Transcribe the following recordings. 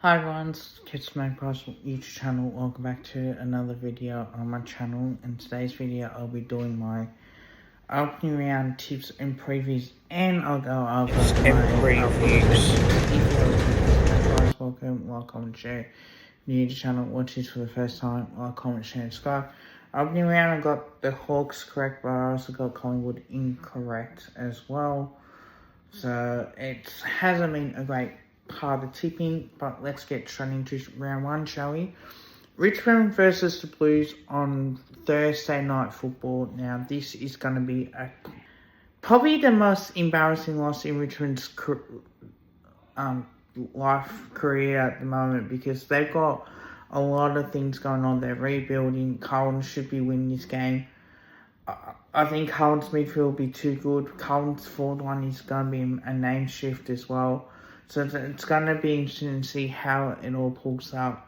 Hi everyone, it's Kids Minecraft YouTube channel. Welcome back to another video on my channel. In today's video, I'll be doing my opening round tips and previews, and I'll go over my previews. Guys, welcome and share. New to the channel, watch this for the first time, like, comment, share, and subscribe. Opening round, I got the Hawks correct, but I also got Collingwood incorrect as well. So it hasn't been a great part of tipping, but let's get straight into round one, shall we? Richmond versus the Blues on Thursday night football. Now, this is going to be probably the most embarrassing loss in Richmond's life career at the moment, because they've got a lot of things going on. They're rebuilding. Carlton should be winning this game. I think Carlton's midfield will be too good. Carlton's forward line is going to be a name shift as well. So it's going to be interesting to see how it all pulls out.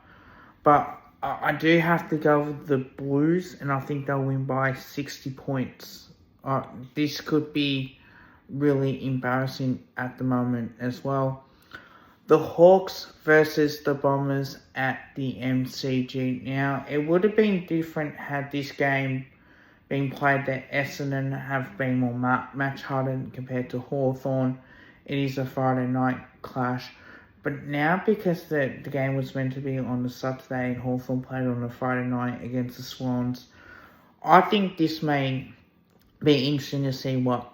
But I do have to go with the Blues, and I think they'll win by 60 points. This could be really embarrassing at the moment as well. The Hawks versus the Bombers at the MCG. Now, it would have been different had this game been played that Essendon have been more match hardened compared to Hawthorn. It is a Friday night clash. But now, because the game was meant to be on the Saturday and Hawthorn played on the Friday night against the Swans, I think this may be interesting to see what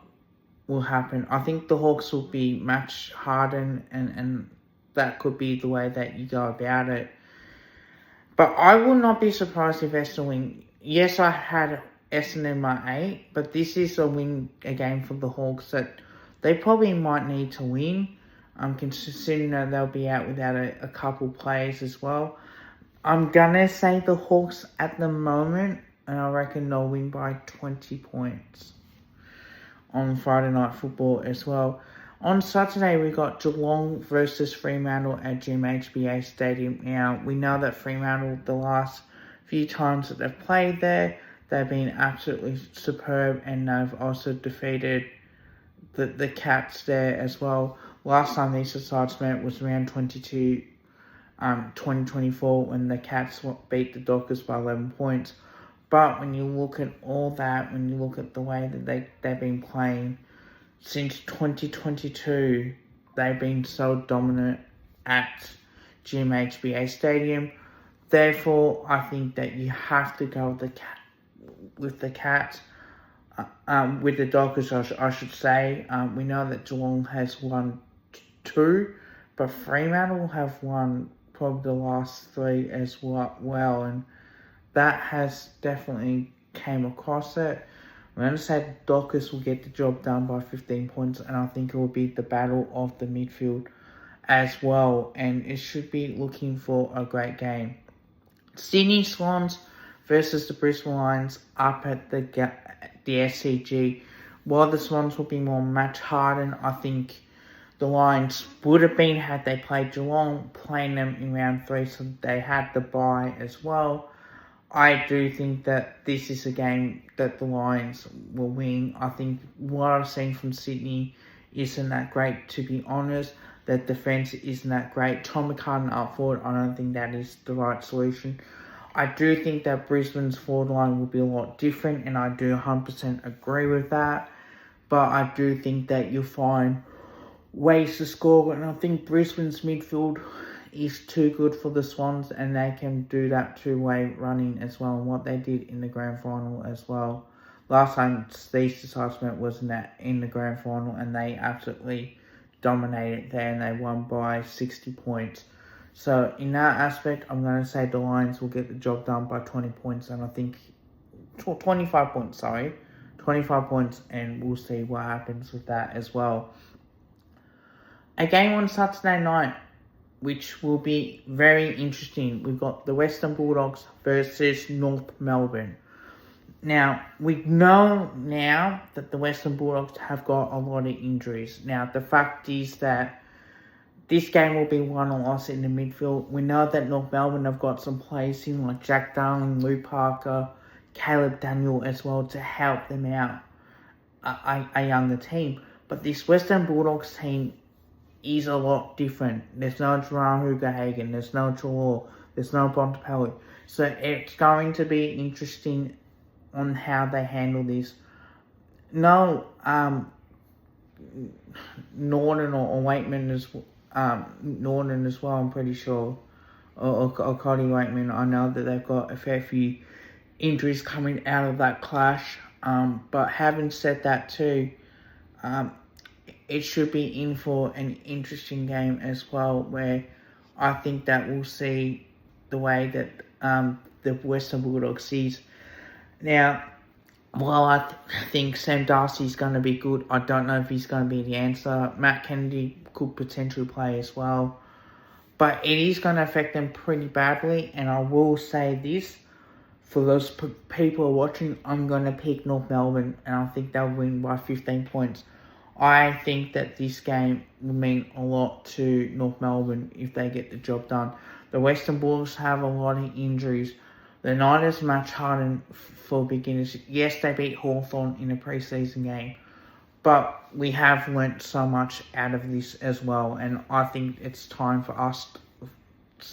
will happen. I think the Hawks will be match hardened, and that could be the way that you go about it. But I will not be surprised if Essendon win. Yes, I had Essendon my 8, but this is a game for the Hawks that they probably might need to win. Considering that they'll be out without a couple players as well. I'm gonna say the Hawks at the moment, and I reckon they'll win by 20 points on Friday night football as well. On Saturday, we got Geelong versus Fremantle at GMHBA Stadium. Now, we know that Fremantle, the last few times that they've played there, they've been absolutely superb, and they've also defeated the Cats there as well. Last time these sides met was around 2024, when the Cats beat the Dockers by 11 points. But when you look at all that, when you look at the way that they've been playing since 2022, they've been so dominant at GMHBA Stadium. Therefore, I think that you have to go with the Cats. With the Dockers, I should say. We know that Geelong has won 2, but Fremantle have won probably the last 3 as well, and that has definitely came across it. I'm going to say Dockers will get the job done by 15 points, and I think it will be the battle of the midfield as well, and it should be looking for a great game. Sydney Swans versus the Brisbane Lions up at the SCG. While the Swans will be more match hardened, I think the Lions would have been had they played Geelong, playing them in round 3, so they had the bye as well. I do think that this is a game that the Lions will win. I think what I've seen from Sydney isn't that great, to be honest. Their defence isn't that great. Tom McCartan up forward, I don't think that is the right solution. I do think that Brisbane's forward line will be a lot different, and I do 100% agree with that. But I do think that you'll find ways to score, and I think Brisbane's midfield is too good for the Swans, and they can do that two-way running as well, and what they did in the grand final as well. Last time these sides met was in the grand final, and they absolutely dominated there, and they won by 60 points. So in that aspect, I'm going to say the Lions will get the job done by 20 points, and I think 25 points, 25 points, and we'll see what happens with that as well. A game on Saturday night, which will be very interesting. We've got the Western Bulldogs versus North Melbourne. Now, we know now that the Western Bulldogs have got a lot of injuries. Now, the fact is that this game will be won or lost in the midfield. We know that North Melbourne have got some players in like Jack Darling, Lou Parker, Caleb Daniel as well to help them out, a younger team. But this Western Bulldogs team is a lot different. There's no Gerard Hugerhagen, there's no Trelaw, there's no Bontempelli. So it's going to be interesting on how they handle this. No, Norton or Waitman Norton as well, I'm pretty sure. Or Cody Waitman. I know that they've got a fair few injuries coming out of that clash. But having said that too, it should be in for an interesting game as well, where I think that we'll see the way that the Western Bulldogs sees. Now, while I think Sam Darcy's going to be good, I don't know if he's going to be the answer. Matt Kennedy could potentially play as well. But it is going to affect them pretty badly. And I will say this, for those people watching, I'm going to pick North Melbourne. And I think they'll win by 15 points. I think that this game will mean a lot to North Melbourne if they get the job done. The Western Bulldogs have a lot of injuries. They're not as much hardened for beginners. Yes, they beat Hawthorn in a pre-season game. But we have learnt so much out of this as well. And I think it's time for us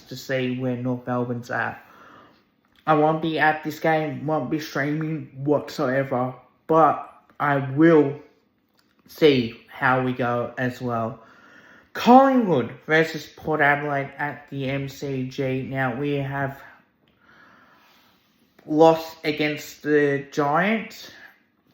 to see where North Melbourne's at. I won't be at this game, won't be streaming whatsoever. But I will see how we go as well. Collingwood versus Port Adelaide at the MCG. Now, we have lost against the Giants.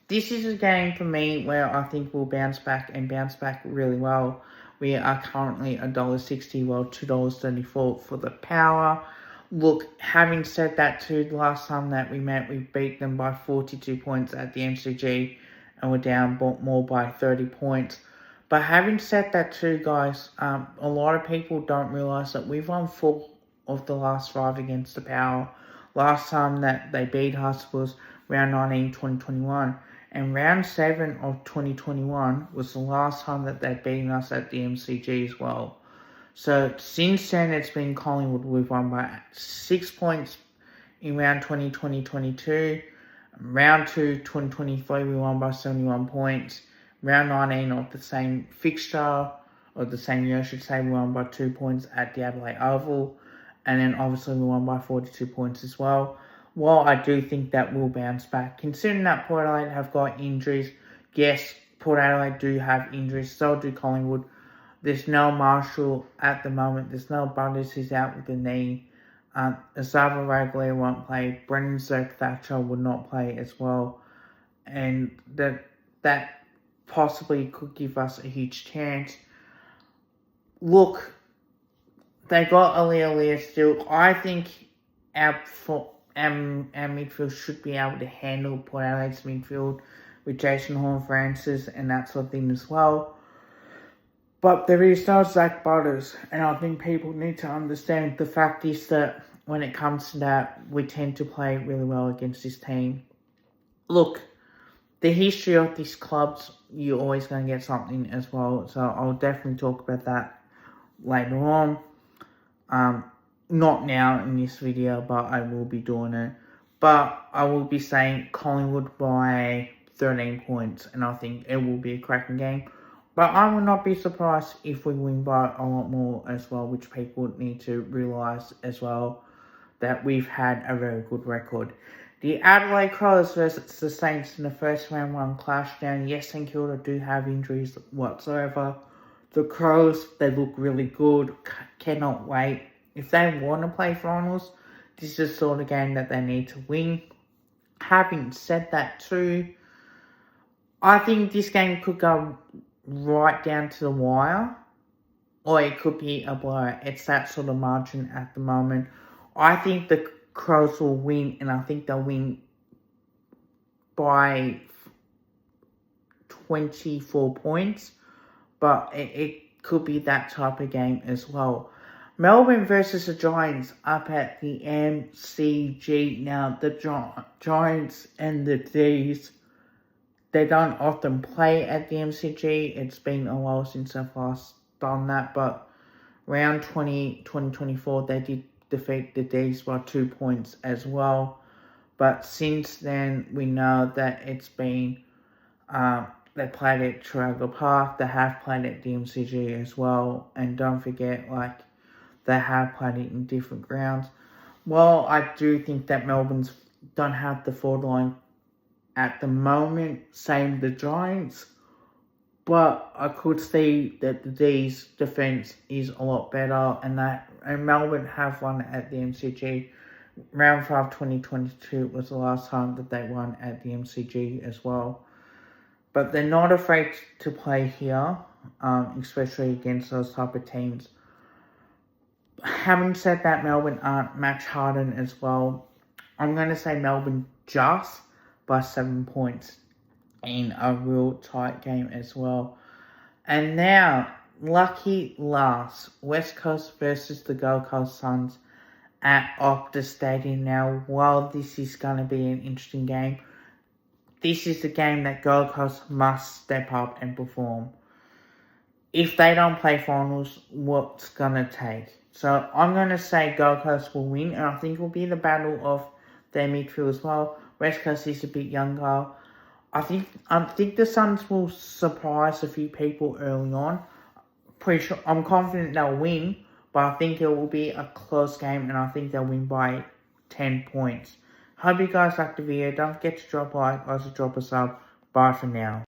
This is a game for me where I think we'll bounce back and bounce back really well. We are currently $1.60, well $2.34 for the Power. Look, having said that too, the last time that we met, we beat them by 42 points at the MCG and we're down more by 30 points. But having said that too, guys, a lot of people don't realise that we've won 4 of the last 5 against the Power. Last time that they beat us was round 19, 2021. And round 7 of 2021 was the last time that they'd beaten us at the MCG as well. So since then, it's been Collingwood. We've won by 6 points in round 20, 2022. Round 2, 2023, we won by 71 points. Round 19 of the same fixture, or the same year I should say, we won by 2 points at the Adelaide Oval. And then obviously we won by 42 points as well. While I do think that will bounce back, considering that Port Adelaide have got injuries, yes, Port Adelaide do have injuries, so do Collingwood. There's no Marshall at the moment. There's no Butters who's out with the knee. Azava Ragley won't play. Brendan Thatcher would not play as well. And that possibly could give us a huge chance. Look, they got Aaliyah still. I think our midfield should be able to handle Port Adelaide's midfield with Jason Horne-Francis and that sort of thing as well. But there is no Zach Butters, and I think people need to understand the fact is that when it comes to that, we tend to play really well against this team. Look, the history of these clubs, you're always going to get something as well, so I'll definitely talk about that later on. Not now in this video, but I will be doing it. But I will be saying Collingwood by 13 points, and I think it will be a cracking game. But I will not be surprised if we win by a lot more as well, which people need to realise as well, that we've had a very good record. The Adelaide Crows versus the Saints in the first round 1 clash down. Yes, St Kilda do have injuries whatsoever. The Crows, they look really good. Cannot wait. If they want to play finals, this is the sort of game that they need to win. Having said that too, I think this game could go right down to the wire, or it could be a blowout. It's that sort of margin at the moment. I think the Crows will win, and I think they'll win by 24 points, but it could be that type of game as well. Melbourne versus the Giants up at the MCG. Now, the Giants and the D's, they don't often play at the MCG. It's been a while since I've last done that, but round 20, 2024, they did defeat the D's by 2 points as well. But since then, we know that it's been they played at Trafalgar Park, they have played at the MCG as well, and don't forget, like, they have played it in different grounds. Well, I do think that Melbourne's don't have the forward line at the moment, same the Giants, but I could see that the D's defence is a lot better, and Melbourne have won at the MCG. Round 5 2022 was the last time that they won at the MCG as well. But they're not afraid to play here, especially against those type of teams. Having said that, Melbourne aren't match hardened as well. I'm going to say Melbourne just by 7 points in a real tight game as well. And now, lucky last, West Coast versus the Gold Coast Suns at Optus Stadium. Now, while this is going to be an interesting game, this is the game that Gold Coast must step up and perform. If they don't play finals, what's going to take? So I'm going to say Gold Coast will win, and I think it will be the battle of their midfield as well. West Coast is a bit younger. I think the Suns will surprise a few people early on. Pretty sure, I'm confident they'll win, but I think it will be a close game, and I think they'll win by 10 points. Hope you guys liked the video. Don't forget to drop a like, also drop a sub. Bye for now.